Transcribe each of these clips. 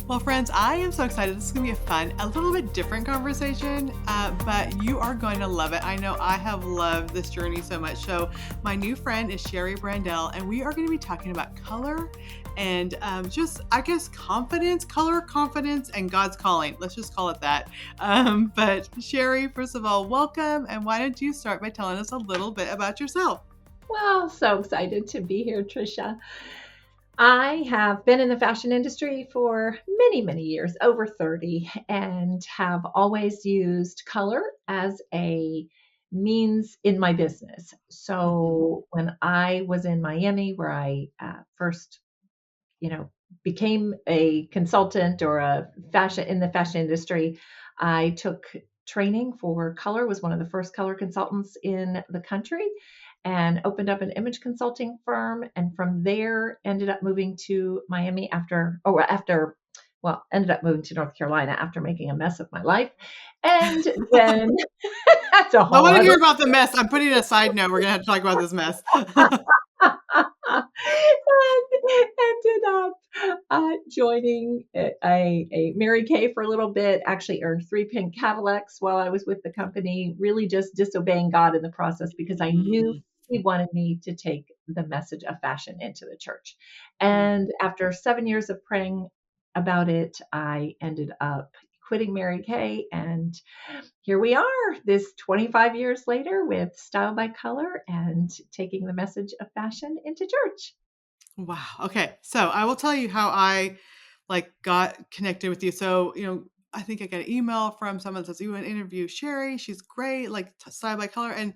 Well, friends, I am so excited. This is going to be a little bit different conversation, but you are going to love it. I know I have loved this journey so much. So my new friend is Shari Braendel, and we are going to be talking about color and I guess, color, confidence, and God's calling. Let's just call it that. But Shari, first of all, welcome. And why don't you start by telling us a little bit about yourself? Well, so excited to be here, Trisha. I have been in the fashion industry for many, many years, over 30, and have always used color as a means in my business. Mhm. So when I was in Miami, where I first, became a consultant or a fashion in the fashion industry, I took training for color, was one of the first color consultants in the country, and opened up an image consulting firm. And from there, ended up moving to Miami ended up moving to North Carolina after making a mess of my life. And then that's a I whole want to other hear about the mess. I'm putting a side note. We're going to have to talk about this mess. and ended up joining a Mary Kay for a little bit. Actually earned 3 pink Cadillacs while I was with the company, really just disobeying God in the process because I knew Mm, he wanted me to take the message of fashion into the church. mm. And after 7 years of praying about it, I ended up quitting Mary Kay, and here we are, this 25 years later, with Style by Color and taking the message of fashion into church. Wow. Okay. So I will tell you how I got connected with you. So, I think I got an email from someone that says you want to interview Shari. She's great, style by color. And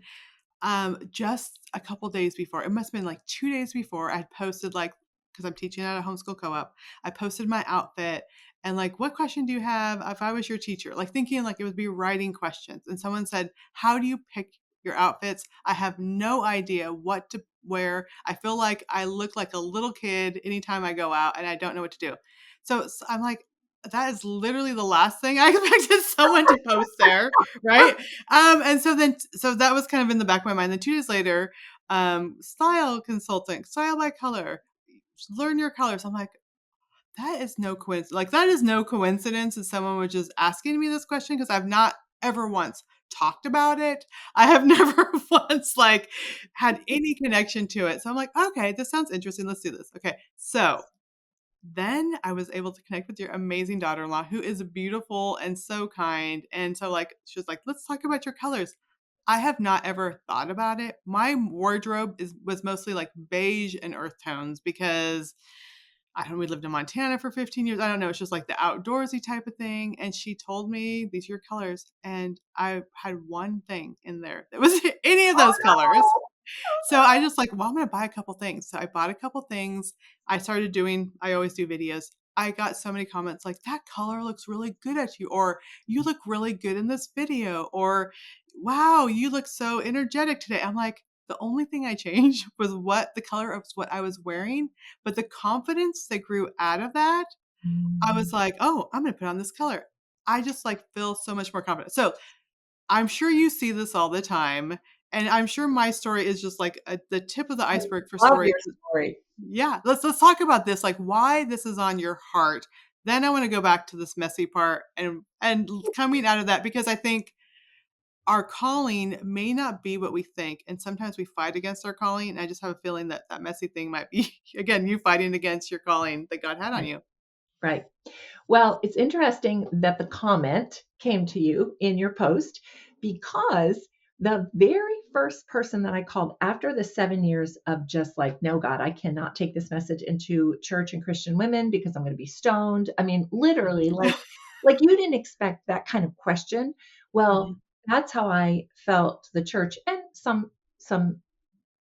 just a couple days before, it must have been like 2 days before, I had posted because I'm teaching at a homeschool co-op, I posted my outfit and what question do you have if I was your teacher? Like thinking it would be writing questions. And someone said, how do you pick your outfits? I have no idea what to wear. I feel like I look like a little kid anytime I go out and I don't know what to do. So I'm like, that is literally the last thing I expected someone to post there, right? So that was kind of in the back of my mind. Then 2 days later, style consulting, style by color, learn your colors. I'm like, that is no coincidence. That is no coincidence that someone was just asking me this question because I've not ever once talked about it. I have never once had any connection to it. So I'm like, okay, this sounds interesting. Let's do this. Okay. So then I was able to connect with your amazing daughter-in-law who is beautiful and so kind. And so she was like, let's talk about your colors. I have not ever thought about it. My wardrobe was mostly beige and earth tones because I don't know, we lived in Montana for 15 years. I don't know. It's just the outdoorsy type of thing. And she told me these are your colors. And I had one thing in there that was any of those colors. So I just well, I'm gonna buy a couple things. So I bought a couple things. I always do videos. I got so many comments like, that color looks really good at you, or you look really good in this video, or wow, you look so energetic today. I'm like, the only thing I changed was what the color of what I was wearing, but the confidence that grew out of that, I was Mm, like, oh, I'm gonna put on this color. I just feel so much more confident. So I'm sure you see this all the time, and I'm sure my story is just the tip of the I iceberg for love stories. your story. Yeah, let's talk about this, why this is on your heart. Then I want to go back to this messy part and coming out of that because I think our calling may not be what we think, and sometimes we fight against our calling. And I just have a feeling that that messy thing might be again you fighting against your calling that God had on Right. you. Right. Well, it's interesting that the comment came to you in your post because the very first person that I called after the 7 years of just no, God, I cannot take this message into church and Christian women because I'm going to be stoned. I mean, literally, Mhm. like you didn't expect that kind of question. Well, Mhm. that's how I felt the church and some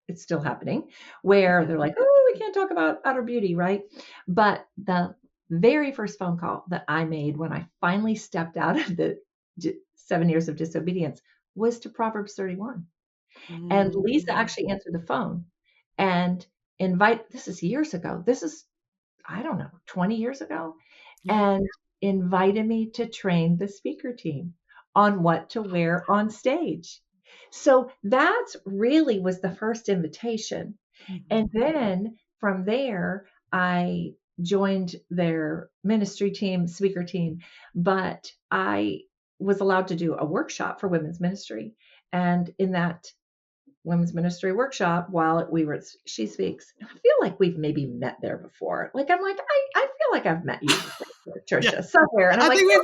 it's still happening where they're like, oh, we can't talk about outer beauty, right? But the very first phone call that I made when I finally stepped out of the 7 years of disobedience was to Proverbs 31. And Lisa Mm. actually answered the phone and this is years ago. This is, I don't know, 20 years ago, Yeah. and invited me to train the speaker team on what to wear on stage. So that's really was the first invitation. And Mhm. then from there, I joined their ministry team, speaker team, but I was allowed to do a workshop for women's ministry. And in that women's ministry workshop, while we were at She Speaks, I feel like we've maybe met there before. Like, I'm like, I feel like I've met you before, Yeah. Trisha, somewhere. And I'm like, yeah,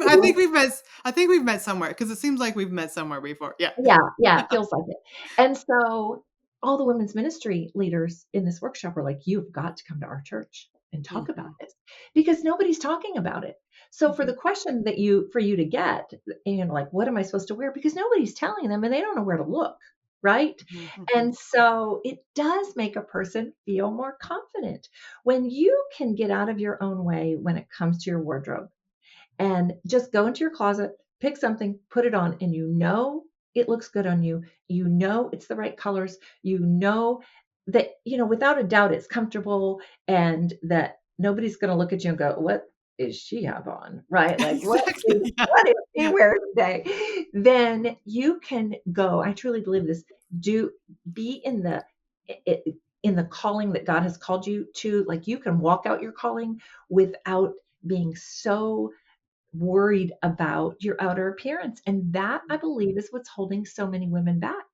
I think we've met somewhere because it seems like we've met somewhere before. Yeah. yeah, yeah, it feels like it. And so all the women's ministry leaders in this workshop were like, you've got to come to our church and talk about Mhm. this because nobody's talking about it. So for Mhm. the question for you to get, and like, what am I supposed to wear? Because nobody's telling them and they don't know where to look. Right. Mhm. Mhm. And so it does make a person feel more confident when you can get out of your own way when it comes to your wardrobe and just go into your closet, pick something, put it on, and you know it looks good on you. You know it's the right colors. You know that, without a doubt, it's comfortable and that nobody's going to look at you and go, what is she have on? Right? Like, Exactly. Yeah. what is she Yeah. wearing today? Then you can go, I truly believe this, do be in the calling that God has called you to. Like you can walk out your calling without being so worried about your outer appearance. And that, I believe, is what's holding so many women back,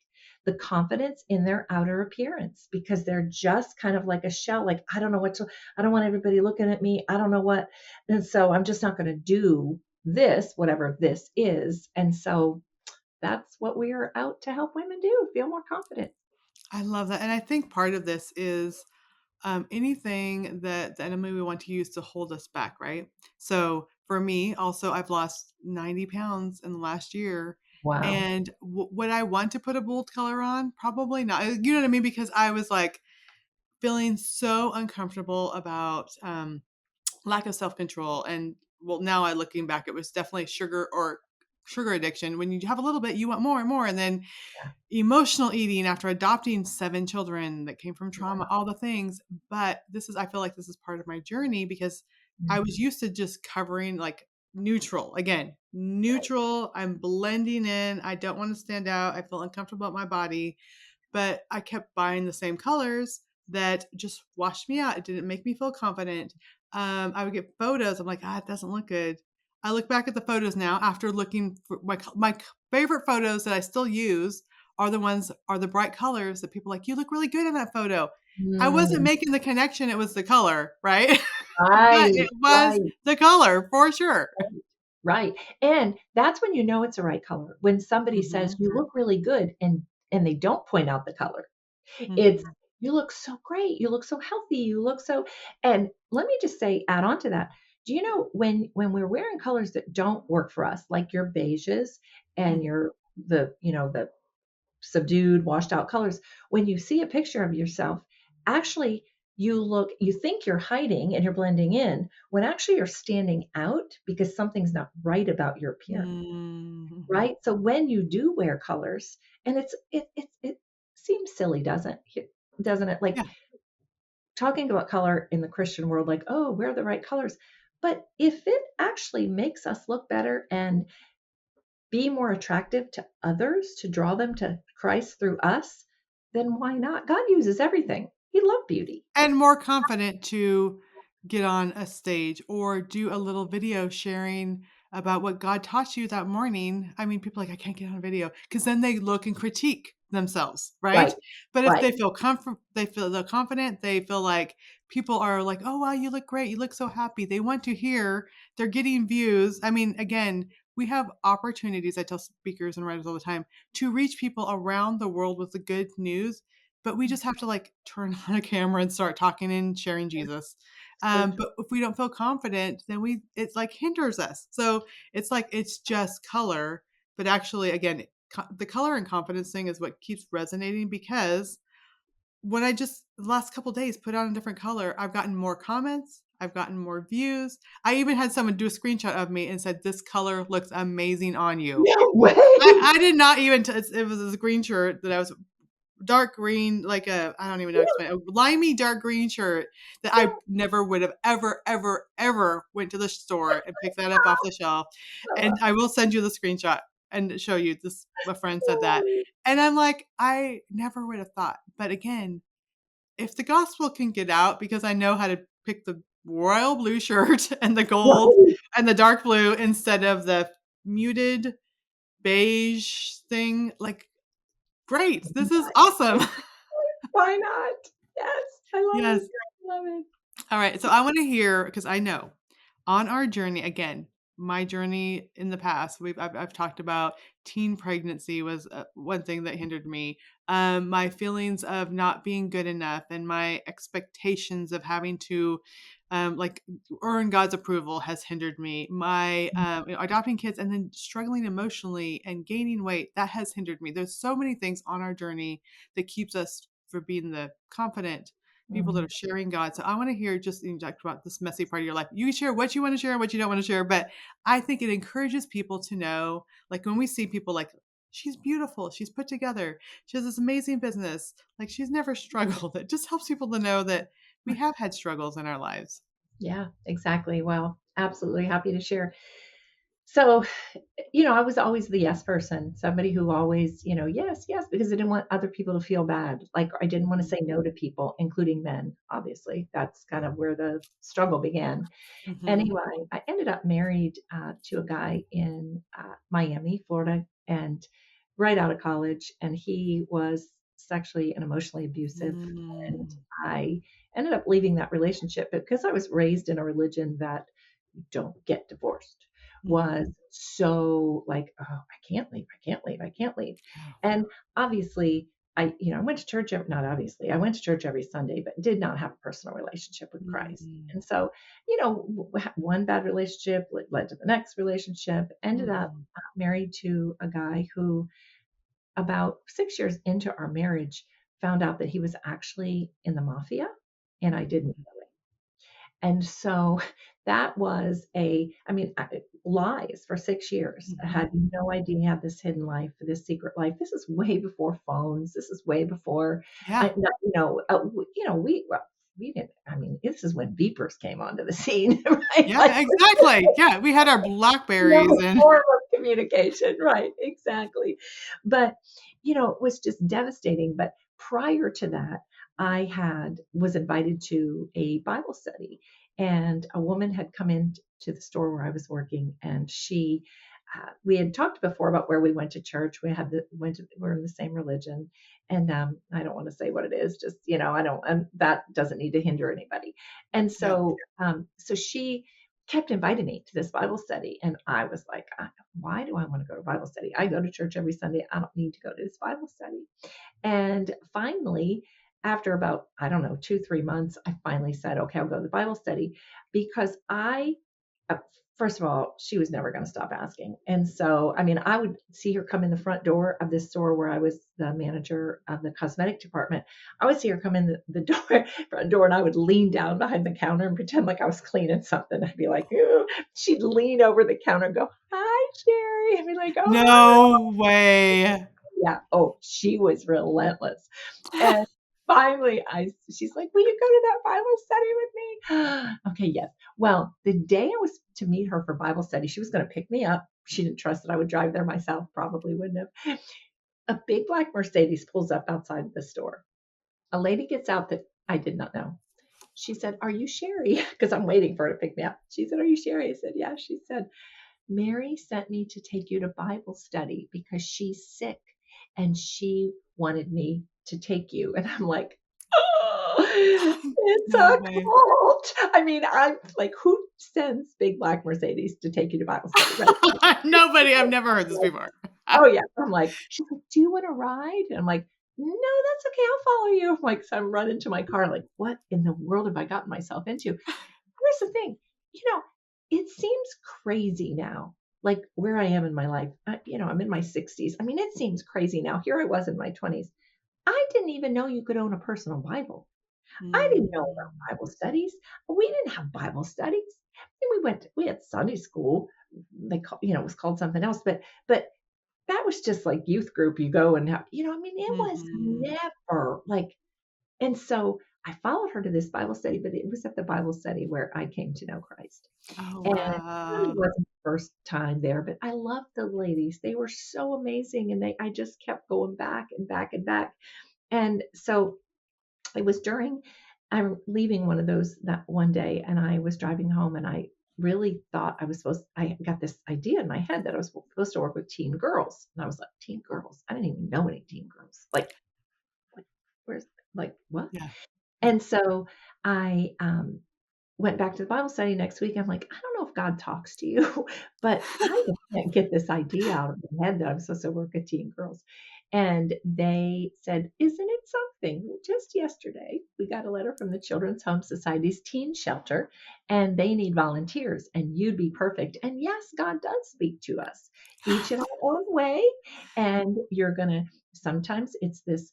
the confidence in their outer appearance, because they're just kind of like a shell. Like, I don't want everybody looking at me. I don't know what. And so I'm just not going to do this, whatever this is. And so that's what we are out to help women do, feel more confident. I love that. And I think part of this is anything that the enemy would want to use to hold us back, right? So for me, also, I've lost 90 pounds in the last year. Wow. And would I want to put a bold color on? Probably not. You know what I mean? Because I was like feeling so uncomfortable about lack of self control. And well, now I looking back, it was definitely sugar addiction. When you have a little bit, you want more and more. And then Yeah. emotional eating after adopting 7 children that came from trauma, Yeah. all the things. But I feel like this is part of my journey because I was Mhm. used to just covering like neutral. Again, Right. neutral. I'm blending in. I don't want to stand out. I feel uncomfortable about my body, but I kept buying the same colors that just washed me out. It didn't make me feel confident. I would get photos. I'm like, it doesn't look good. I look back at the photos now after looking for my favorite photos that I still use are the bright colors that people are like, you look really good in that photo. I wasn't Mm. making the connection. It was the color, right? But Right. it was Right. the color for sure. Right, right. And that's when you know it's the right color. When somebody says, Hmm. "You look really good," and they don't point out the color. It's, Hmm. "You look so great. You look so healthy. You look so." And let me just say, add on to that. Do you know when we're wearing colors that don't work for us, like your beiges and the subdued, washed out colors, when you see a picture of yourself, actually you think you're hiding and you're blending in when actually you're standing out because something's not right about your appearance, Hmm. right? So when you do wear colors, and it seems silly, doesn't it? Like Yeah. talking about color in the Christian world, like, oh, wear the right colors. But if it actually makes us look better and be more attractive to others, to draw them to Christ through us, then why not? God uses everything. He loved beauty. And more confident to get on a stage or do a little video sharing about what God taught you that morning. I mean, people are like, I can't get on video because then they look and critique themselves, right? Right, But if right. they feel comfort, they feel they're confident. They feel like people are like, oh wow, you look great. You look so happy. They want to hear. They're getting views. I mean, again, we have opportunities. I tell speakers and writers all the time to reach people around the world with the good news, but we just have to like turn on a camera and start talking and sharing Jesus. So true. But if we don't feel confident, then it's like hinders us. So it's like it's just color, but actually, again, the color and confidence thing is what keeps resonating because when I just the last couple days put on a different color, I've gotten more comments. I've gotten more views. I even had someone do a screenshot of me and said, "This color looks amazing on you." No way. I did not even. It was a green shirt that I was dark green, like I don't even know how to explain it, a limey dark green shirt that I never would have ever went to the store and picked that up off the shelf. And I will send you the screenshot and show you this. A friend said that, and I'm like, I never would have thought. But again, if the gospel can get out, because I know how to pick the royal blue shirt and the gold Right. and the dark blue instead of the muted beige thing. Like, great. This is awesome. Why not? Yes, I love it. Yes. I love it. All right. So I want to hear, because I know on our journey, again, my journey in the past, I've talked about teen pregnancy was one thing that hindered me. My feelings of not being good enough and my expectations of having to like earn God's approval has hindered me. My adopting kids and then struggling emotionally and gaining weight, that has hindered me. There's so many things on our journey that keeps us from being the confident people that Mm, are sharing God. So I want to hear just talk about this messy part of your life. You can share what you want to share and what you don't want to share, but I think it encourages people to know, like when we see people like, she's beautiful, she's put together, she has this amazing business, like she's never struggled. It just helps people to know that we have had struggles in our lives. yeah, exactly. Well, absolutely happy to share. So, I was always the yes person, somebody who always, yes, yes, because I didn't want other people to feel bad. Like I didn't want to Mhm. say no to people, including men, obviously. That's kind of where the struggle began. Mhm. Anyway, I ended up married to a guy in Miami, Florida, and right out of college. And he was sexually and emotionally abusive. And Mm. I ended up leaving that relationship because I was raised in a religion that don't get divorced was Mhm. so like, oh, I can't leave, I can't leave, I can't leave. Oh. And obviously, I went to church, not obviously, I went to church every Sunday, but did not have a personal relationship with Christ. Mm. And so, one bad relationship led to the next relationship, ended up Mhm. married to a guy who, about 6 years into our marriage, found out that he was actually in the mafia, and I didn't Mhm. know it. And so that was lies for 6 years. I had Mhm. no idea he had this hidden life, this secret life. This is way before phones. This is way before, Yeah. we didn't, this is when beepers came onto the scene, right? Like, Yeah, exactly. Yeah, we had our no Blackberries and form of communication, right? Exactly. But, it was just devastating. But prior to that, I was invited to a Bible study, and a woman had come into the store where I was working, and we had talked before about where we went to church. We're in the same religion, and I don't want to say what it is. Just I don't, and that doesn't need to hinder anybody. And yeah. so she kept inviting me to this Bible study. And I was like, why do I want to go to Bible study? I go to church every Sunday. I don't need to go to this Bible study. And finally, after about, I don't know, 2, 3 months, I finally said, okay, I'll go to the Bible study because uh, first of all, she was never going to stop asking. And so, I would see her come in the front door of this store where I was the manager of the cosmetic department. I would see her come in the door, front door, and I would lean down behind the counter and pretend like I was cleaning something. I'd be like, ooh. She'd lean over the counter and go, hi, Sherry. I'd be like, oh, hi. No way. Yeah. Oh, she was relentless. And finally, she's like, will you go to that Bible study with me? Okay, yes. Well, the day I was to meet her for Bible study, she was going to pick me up. She didn't trust that I would drive there myself, probably wouldn't have. A big black Mercedes pulls up outside the store. A lady gets out that I did not know. She said, are you Sherry? Because I'm waiting for her to pick me up. She said, are you Sherry? I said, yeah. She said, Mary sent me to take you to Bible study because she's sick and she wanted me to take you. And I'm like, oh, it's No a way. cult. I'm like, who sends big black Mercedes to take you to Bible study, right? Nobody. I've never heard this before. Oh yeah. I'm like, she's like, do you want to ride? And I'm like, no, that's okay. I'll follow you. I'm like, so I'm running to my car, like, what in the world have I gotten myself into? Here's the thing, you know, it seems crazy now, like where I am in my life. I'm in my 60s. It seems crazy now. Here I was in my 20s. I didn't even know you could own a personal Bible. I didn't know about Mm. Bible studies. We didn't have Bible studies. And we had Sunday school. It was called something else, but that was just like youth group. You go and it was Mhm. never like, and so I followed her to this Bible study, but it was at the Bible study where I came to know Christ. Oh, And it really wow. wasn't the first time there, but I loved the ladies. They were so amazing. And I just kept going back and back and back. And so it was during I'm leaving one of those that one day, and I was driving home, and I really thought I got this idea in my head that I was supposed to work with teen girls. And I was like, teen girls? I didn't even know any teen girls. Like, where's, like, what? Yeah. Yeah. And so I went back to the Bible study next week. I'm like, I don't know if God talks to you, but I just can't get this idea out of my head that I'm supposed to work with teen girls. And they said, isn't it something? Just yesterday, we got a letter from the Children's Home Society's teen shelter, and they need volunteers, and you'd be perfect. And yes, God does speak to us, each in our own way. And you're going to, sometimes it's this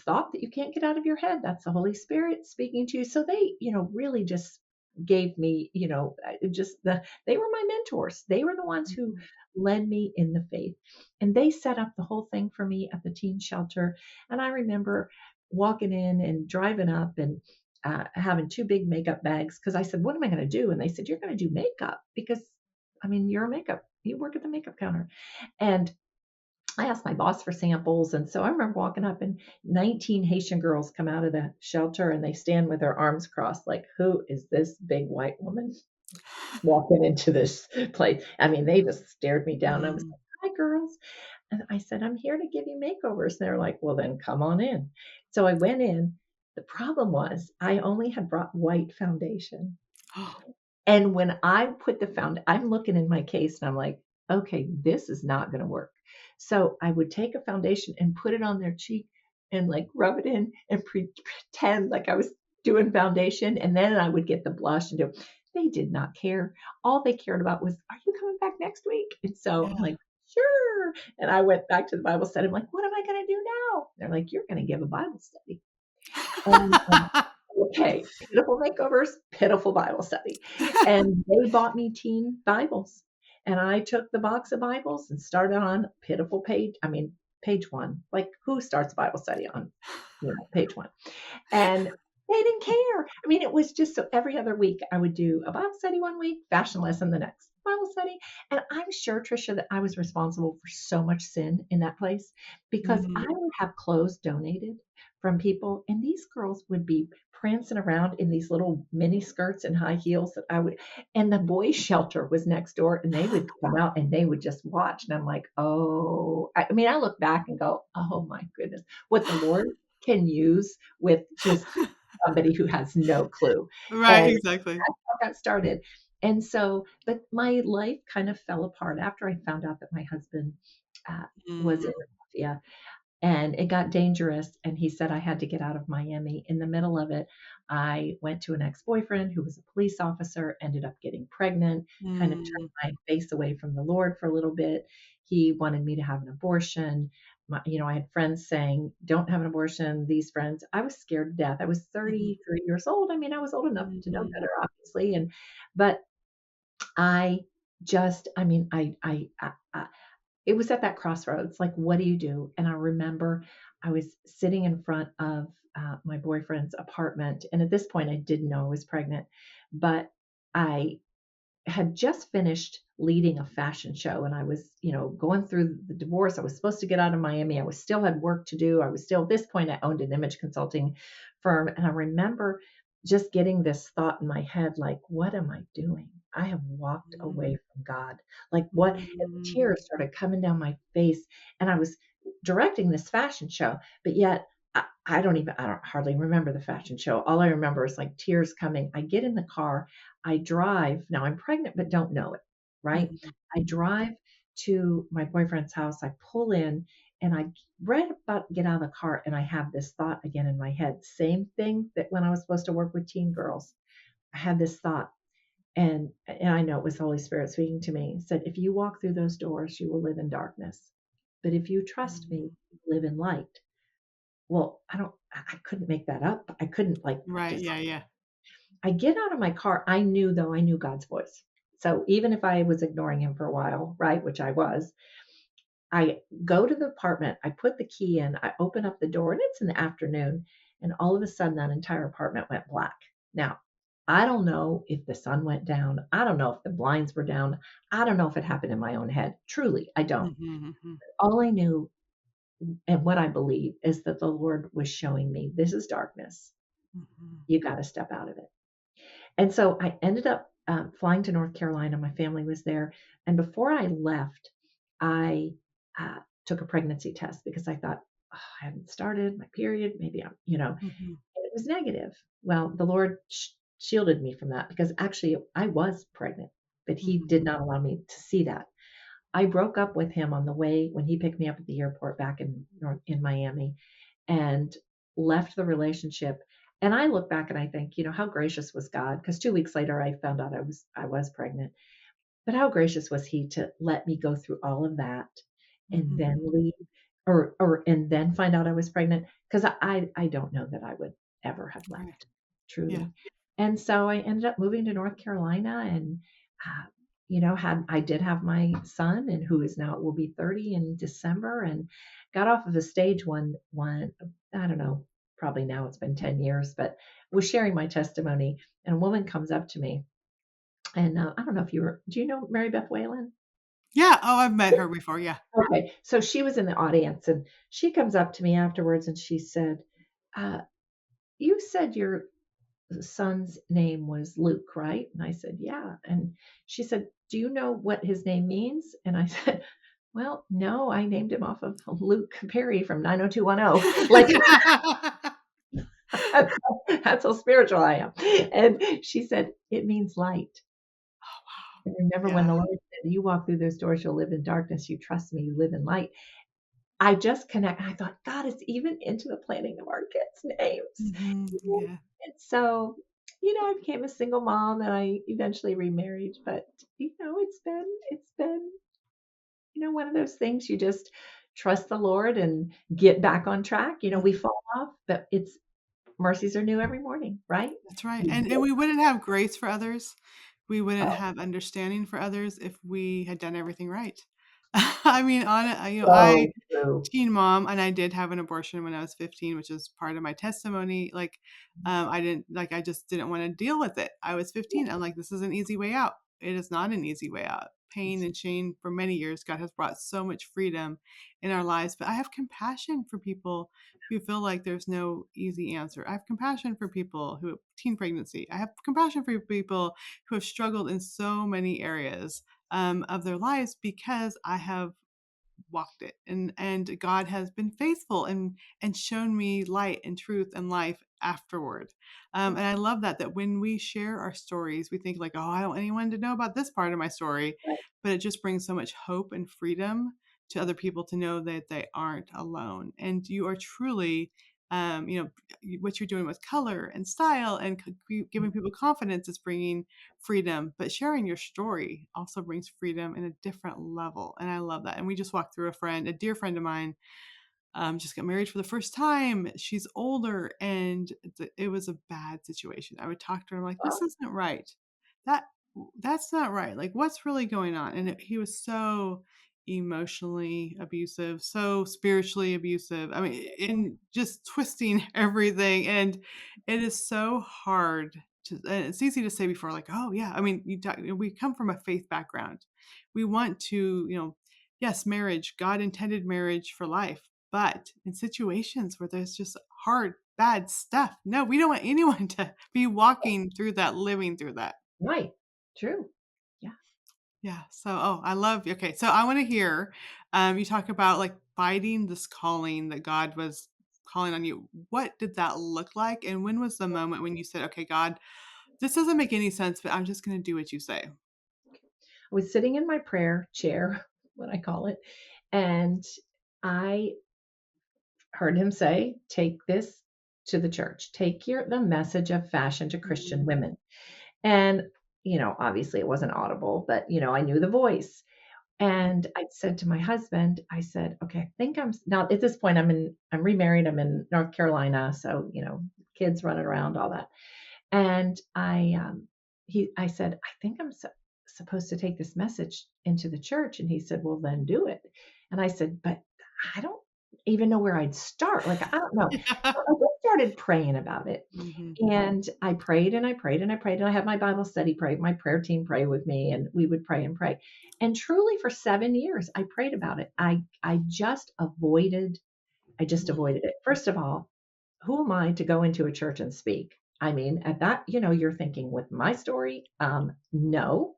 thought that you can't get out of your head. That's the Holy Spirit speaking to you. So they, really just gave me, they were my mentors. They were the ones who Mhm. led me in the faith. And they set up the whole thing for me at the teen shelter. And I remember walking in and driving up and having two big makeup bags because I said, what am I going to do? And they said, you're going to do makeup because, I mean, you work at the makeup counter. And I asked my boss for samples. And so I remember walking up and 19 Haitian girls come out of the shelter and they stand with their arms crossed, like, who is this big white woman walking into this place? I mean, they just stared me down. I was Mm. like, hi, girls. And I said, I'm here to give you makeovers. And they're like, well, then come on in. So I went in. The problem was I only had brought white foundation. And when I put I'm looking in my case and I'm like, okay, this is not going to work. So I would take a foundation and put it on their cheek and like rub it in and pretend like I was doing foundation. And then I would get the blush and do. They did not care. All they cared about was, are you coming back next week? And so I'm Yeah. like, sure. And I went back to the Bible study. I'm like, what am I going to do now? They're like, you're going to give a Bible study. And okay, pitiful makeovers, pitiful Bible study. And they bought me teen Bibles. And I took the box of Bibles and started on pitiful page one. Like who starts Bible study on, page one? And they didn't care. I mean, it was just so every other week I would do a Bible study one week, fashion lesson the next, Bible study. And I'm sure, Trisha, that I was responsible for so much sin in that place because I Mhm. would have clothes donated from people, and these girls would be prancing around in these little mini skirts and high heels that and the boys' shelter was next door, and they would come out and they would just watch. And I'm like, oh, I mean, I look back and go, oh my goodness, what the Lord can use with just somebody who has no clue. Right, And exactly. that's how that started. And so, but my life kind of fell apart after I found out that my husband uh, was in Mm. the mafia and it got dangerous. And he said I had to get out of Miami. In the middle of it, I went to an ex-boyfriend who was a police officer, ended up getting pregnant, kind of Mm. turned my face away from the Lord for a little bit. He wanted me to have an abortion. I had friends saying, don't have an abortion. These friends, I was scared to death. I was Mhm. 33 years old. I mean, I was old enough to know Mhm. better, obviously. But I just, I mean, I it was at that crossroads. Like, what do you do? And I remember I was sitting in front of my boyfriend's apartment. And at this point, I didn't know I was pregnant, but I had just finished leading a fashion show and I was, going through the divorce. I was supposed to get out of Miami. I was still had work to do. I was still at this point I owned an image consulting firm and I remember just getting this thought in my head like what am I doing? I have walked Mhm. away from God. Like what? And the Mhm. tears started coming down my face and I was directing this fashion show, but yet I don't hardly remember the fashion show. All I remember is like tears coming. I get in the car I drive. Now I'm pregnant, but don't know it, right? Mhm. I drive to my boyfriend's house. I pull in and I right about to get out of the car and I have this thought again in my head. Same thing that when I was supposed to work with teen girls. I had this thought and I know it was the Holy Spirit speaking to me. It said, if you walk through those doors, you will live in darkness. But if you trust me, Mhm. you live in light. Well, I couldn't make that up. I couldn't like Right, just yeah, yeah. I get out of my car. I knew God's voice. So even if I was ignoring him for a while, right, which I was, I go to the apartment, I put the key in, I open up the door, and it's in the afternoon. And all of a sudden, that entire apartment went black. Now, I don't know if the sun went down. I don't know if the blinds were down. I don't know if it happened in my own head. Truly, I don't. Mhm, mhm. All I knew and what I believe is that the Lord was showing me this is darkness. Mhm. You got to step out of it. And so I ended up flying to North Carolina. My family was there. And before I left, I took a pregnancy test because I thought, oh, I haven't started my period. Maybe and Mhm. it was negative. Well, the Lord shielded me from that because actually I was pregnant, but He Mhm. did not allow me to see that. I broke up with him on the way when he picked me up at the airport back in Miami and left the relationship. And I look back and I think, how gracious was God? Because 2 weeks later I found out I was pregnant. But how gracious was he to let me go through all of that and then Mhm. leave or and then find out I was pregnant? Because I don't know that I would ever have Right. left, Yeah. truly. And so I ended up moving to North Carolina and I did have my son and who is now will be 30 in December and got off of the stage one I don't know, probably now it's been 10 years, but was sharing my testimony and a woman comes up to me and I don't know if do you know Mary Beth Whalen? Yeah. Oh, I've met her before. Yeah. Okay. So she was in the audience and she comes up to me afterwards and she said, uh, you said your son's name was Luke, right? And I said, yeah. And she said, do you know what his name means? And I said, well, no, I named him off of Luke Perry from 90210. Like that's how spiritual I am. And she said, it means light. And remember when Yeah. the Lord said, you walk through those doors, you'll live in darkness. You trust me, you live in light. I just connect. I thought, God is even into the planning of our kids' names. Mhm. Yeah. And so, I became a single mom and I eventually remarried. But, it's been, one of those things you just trust the Lord and get back on track. We Mhm. fall off, but it's mercies are new every morning, right? That's right, You and get, we wouldn't have grace for others. We wouldn't oh, have understanding for others if we had done everything right. I mean, I so true. teen mom, and I did have an abortion when I was 15, which is part of my testimony. Like, I just didn't want to deal with it. I was 15. I'm like, this is an easy way out. It is not an easy way out. Pain and shame for many years. God has brought so much freedom in our lives, but I have compassion for people who feel like there's no easy answer. I have compassion for people who teen pregnancy. I have compassion for people who have struggled in so many areas of their lives because I have walked it and God has been faithful and shown me light and truth and life afterward. And I love that when we share our stories, we think like, oh, I don't want anyone to know about this part of my story, but it just brings so much hope and freedom to other people to know that they aren't alone. And you are truly what you're doing with color and style and giving people confidence is bringing freedom, but sharing your story also brings freedom in a different level. And I love that. And we just walked through a dear friend of mine, just got married for the first time. She's older, and it was a bad situation. I would talk to her, I'm like, this isn't right. That that's not right. Like, what's really going on? And he was so emotionally abusive, so spiritually abusive. I mean, in just twisting everything. And it is so hard and it's easy to say before, like, oh yeah. I mean, we come from a faith background. We want to, yes, marriage, God intended marriage for life, but in situations where there's just hard, bad stuff, no, we don't want anyone to be walking through that, living through that. Right. True. Yeah. Yeah. So, oh, I love. Okay, so I want to hear. You talk about like fighting this calling that God was calling on you. What did that look like, and when was the moment when you said, "Okay, God, this doesn't make any sense, but I'm just going to do what you say." I was sitting in my prayer chair, what I call it, and I heard him say, take this to the church. Take the message of fashion to Christian Mhm. women. And, obviously it wasn't audible, but, I knew the voice. And I said to my husband, I said, okay, I think now at this point, I'm remarried. I'm in North Carolina. So, kids running around, all that. And I said, I think I'm supposed to take this message into the church. And he said, well, then do it. And I said, but I don't even know where I'd start. Like, I don't know. Yeah. So I just started praying about it. Mhm. And I prayed and I prayed and I prayed. And I had my Bible study pray, my prayer team pray with me, and we would pray and pray. And truly for 7 years, I prayed about it. I just avoided it. First of all, who am I to go into a church and speak? I mean, at that, you're thinking with my story, no,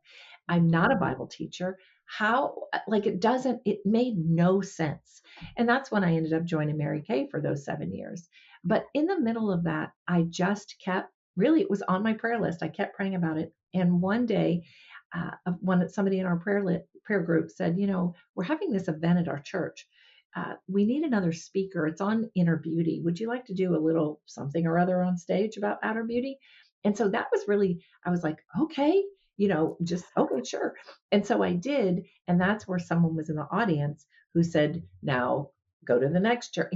I'm not a Mhm. Bible teacher. How, like, it made no sense. And that's when I ended up joining Mary Kay for those 7 years. But in the middle of that, I just kept, really, it was on my prayer list. I kept praying about it. And one day, somebody in our prayer group said, we're having this event at our church. We need another speaker. It's on inner beauty. Would you like to do a little something or other on stage about outer beauty? And so that was really, I was like, okay, just okay, sure. And so I did. And that's where someone was in the audience who said, now go to the next church,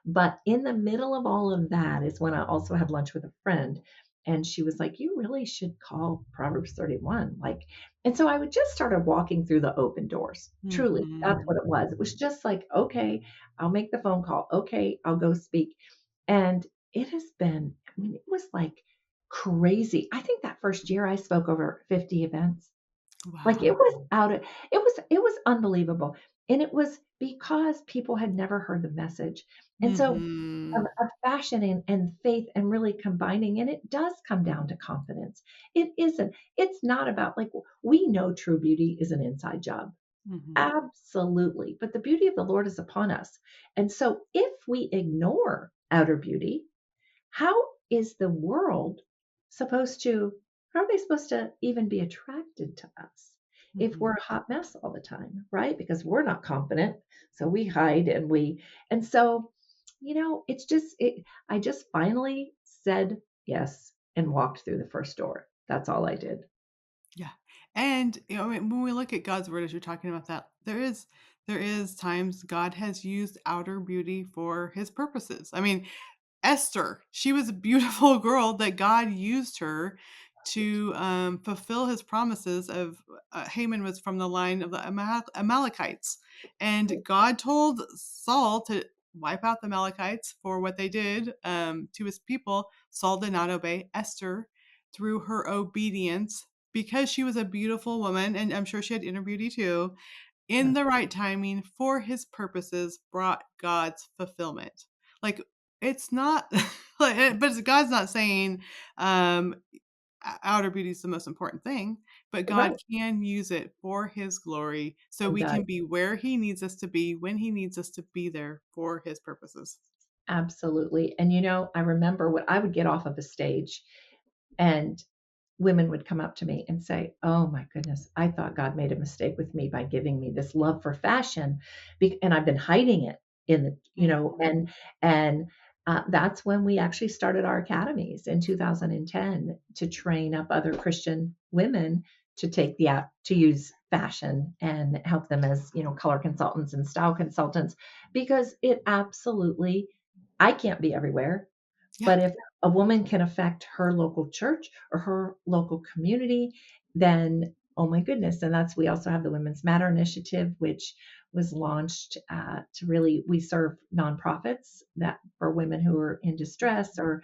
But in the middle of all of that is when I also had lunch with a friend. And she was like, you really should call Proverbs 31. Like, and so I would just started walking through the open doors. Truly, that's what Mhm. it was. It was just like, okay, I'll make the phone call. Okay, I'll go speak. And it has been, I mean, it was like crazy. I think that first year I spoke over 50 events. Like it Wow. was it was unbelievable. And it was because people had never heard the message. And so Mhm. of fashion and faith and really combining, and it does come down to confidence. It's not about, like, we know true beauty is an inside job. Mhm. Absolutely. But the beauty of the Lord is upon us. And so if we ignore outer beauty, how is the world supposed to, how are they supposed to even be attracted to us if we're Mhm. a hot mess all the time, right? Because we're not confident. So we hide and so, it's I just finally said yes and walked through the first door. That's all I did. Yeah. And, I mean, when we look at God's word as you're talking about that, there is times God has used outer beauty for his purposes. I mean, Esther, she was a beautiful girl that God used her to fulfill his promises of Haman was from the line of the Amalekites. And God told Saul to wipe out the Amalekites for what they did to his people. Saul did not obey Esther through her obedience because she was a beautiful woman, and I'm sure she had inner beauty too, in Yes, the right timing for his purposes brought God's fulfillment. Like it's not like but God's not saying um outer beauty is the most important thing, but God right. can use it for his glory so And we can be where he needs us to be when he needs us to be there for his purposes. absolutely. And I remember when I would get off of a stage and women would come up to me and say, "Oh my goodness, I thought God made a mistake with me by giving me this love for fashion, and I've been hiding it in the, Mhm. and that's when we actually started our academies in 2010 to train up other Christian women to take the app to use fashion and help them as color consultants and style consultants because it absolutely, I can't be everywhere, Yeah. but if a woman can affect her local church or her local community, then oh my goodness. And we also have the Women's Matter Initiative, which was launched to really, we serve nonprofits that for women who are in distress or,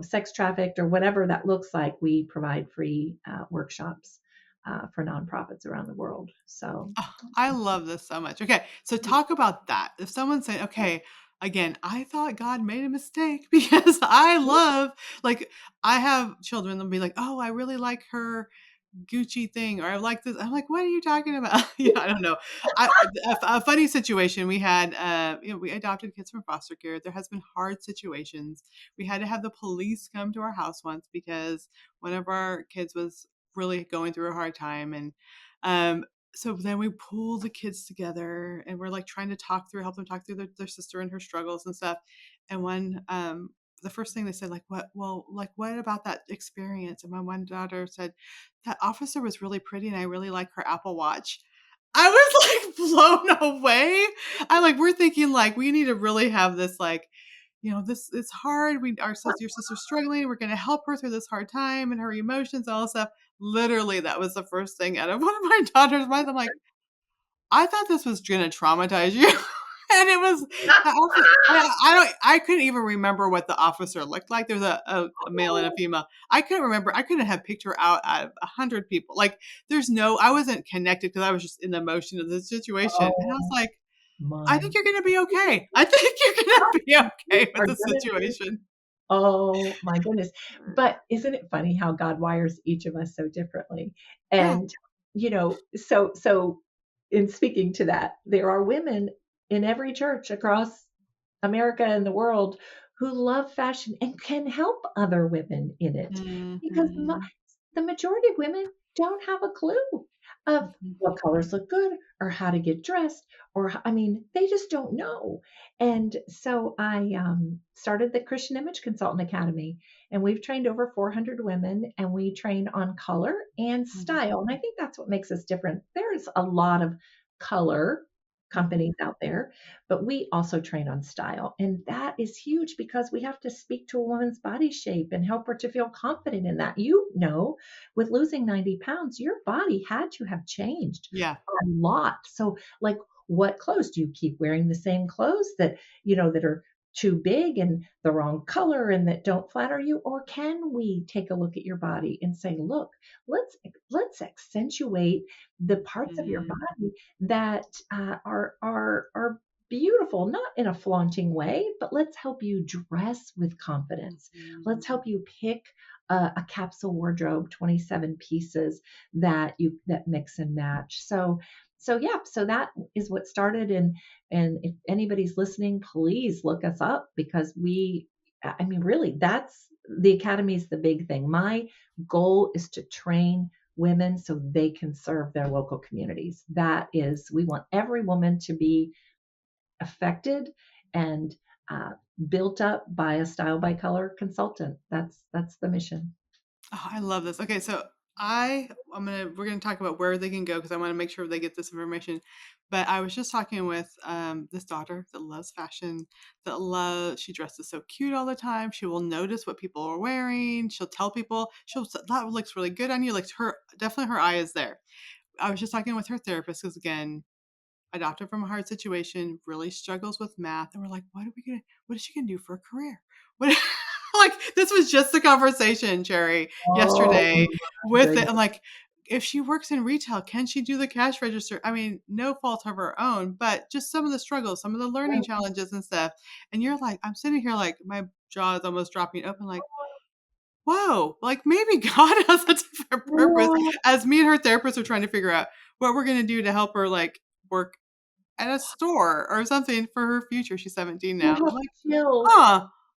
sex trafficked or whatever that looks like. We provide free workshops for nonprofits around the world. So, Oh, I love this so much. Okay, so talk about that. If someone's saying, "Okay, again, I thought God made a mistake because I love like I have children, they'll be like, "Oh, I really like her Gucci thing," or "I like this." I'm like, "What are you talking about?" I don't know. A funny situation we had, we adopted kids from foster care. There has been hard situations. We had to have the police come to our house once because one of our kids was really going through a hard time, and um, so then we pull the kids together and we're like trying to help them talk through their sister and her struggles and stuff. And when the first thing they said, like, what about that experience? And my one daughter said, that officer was really pretty and I really like her Apple Watch. I was like blown away. I'm like, we're thinking like we need to really have this like, this is hard. Your sister's struggling. We're gonna help her through this hard time and her emotions, all this stuff. Literally, that was the first thing out of one of my daughter's minds. I'm like, I thought this was gonna traumatize you. And it was the officer. I couldn't even remember what the officer looked like. There's a male and a female. I couldn't remember. I couldn't have picked her out of 100 people. Like I wasn't connected because I was just in the emotion of the situation. And I was oh like, I my, think you're gonna be okay. I think you're gonna be you okay with are the gonna do situation. Oh my goodness. But isn't it funny how God wires each of us so differently? Yeah. And, so in speaking to that, there are women in every church across America and the world who love fashion and can help other women in it because Mhm. the majority of women don't have a clue of Mhm. what colors look good or how to get dressed I mean, they just don't know. And so I started the Christian Image Consultant Academy, and we've trained over 400 women, and we train on color and Mhm. style. And I think that's what makes us different. There's a lot of color Mhm. companies out there, but we also train on style. And that is huge because we have to speak to a woman's body shape and help her to feel confident in that. With losing 90 pounds, your body had to have changed Yeah. a lot. So, like, what clothes do you keep wearing the same clothes that are too big and the wrong color and that don't flatter you? Or can we take a look at your body and say, look, let's accentuate the parts of your Mm. body that are beautiful, not in a flaunting way, but let's help you dress with confidence. Let's Mhm. help you pick a capsule wardrobe, 27 pieces that mix and match. So that is what started. And if anybody's listening, please look us up because I mean, really, that's the academy is the big thing. My goal is to train women so they can serve their local communities. We want every woman to be affected and uh, built up by a style by color consultant. That's the mission. Oh, I love this. Okay, so we're gonna talk about where they can go because I want to make sure they get this information. But I was just talking with this daughter that loves fashion, she dresses so cute all the time. She will notice what people are wearing. She'll tell people, she'll say, that looks really good on you. Like definitely her eye is there. I was just talking with her therapist because again, adopted from a hard situation, really struggles with math, and we're like, what is she gonna do for a career? What like this was just a conversation, Cherry, Oh yesterday my with it. I'm goodness. like, if she works in retail, can she do the cash register? I mean, no fault of her own, but just some of the struggles, some of the learning Right. challenges and stuff. And you're like, I'm sitting here like my jaw is almost dropping open, like, whoa, like maybe God has a different purpose. Oh, As me and her therapist are trying to figure out what we're gonna do to help her like work at a store or something for her future. She's 17 you now. I'm have like, chills.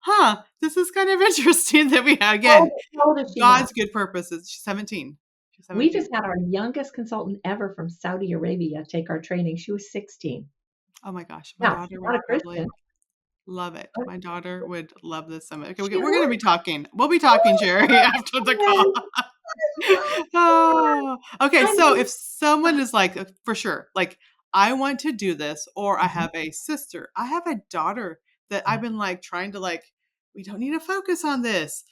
huh, this is kind of interesting that we had again, How old is she now? God's good purposes. She's 17. She's We 17. just had our youngest consultant ever from Saudi Arabia take our training. She was 16. Oh my gosh, my Now, she's daughter not would a probably Christian, love it. but My daughter would love this so much. Okay, she we're gonna would. be talking. We'll be talking, Sherry, after the call. I love Oh, okay, that. so if someone is like, for sure, like, I want to do this, or I Mhm. have a sister, I have a daughter that Yeah. I've been like trying to like, we don't need to focus on this.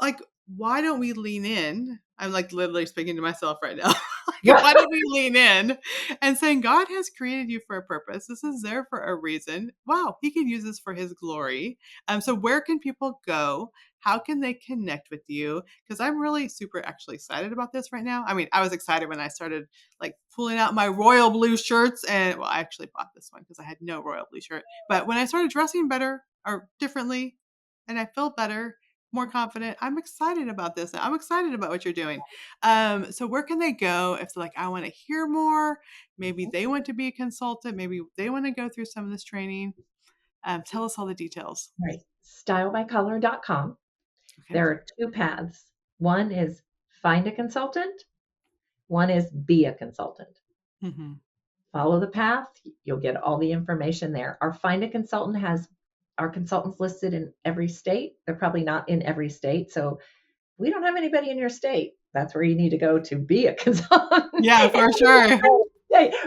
Like, why don't we lean in? I'm like literally speaking to myself right now. Like, Yeah. why don't we lean in and saying, God has created you for a purpose. This is there for a reason. Wow, He can use this for His glory. So, where can people go? How can they connect with you? Because I'm really super actually excited about this right now. I mean, I was excited when I started like pulling out my royal blue shirts, and well, I actually bought this one because I had no royal blue shirt. But when I started dressing better or differently, and I felt better, more confident. I'm excited about this. I'm excited about what you're doing. So where can they go if they're like, I want to hear more? Maybe they want to be a consultant. Maybe they want to go through some of this training. Tell us all the details. Right. Stylebycolor.com. Okay. There are two paths. One is find a consultant. One is be a consultant. Mm-hmm. Follow the path. You'll get all the information there. Our find a consultant has our consultants listed in every state. They're probably not in every state. So we don't have anybody in your state. That's where you need to go to be a consultant. Yeah, for sure.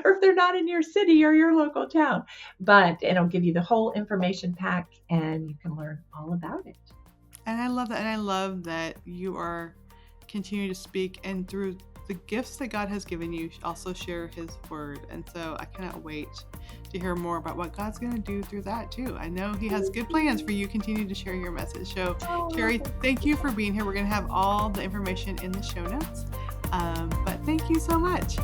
Or if they're not in your city or your local town. But it'll give you the whole information pack and you can learn all about it. And I love that. And I love that you are continuing to speak and through the gifts that God has given you, also share His word. And so I cannot wait to hear more about what God's going to do through that too. I know He has good plans for you. Continue to share your message. So, Sherry, thank you for being here. We're going to have all the information in the show notes. But thank you so much.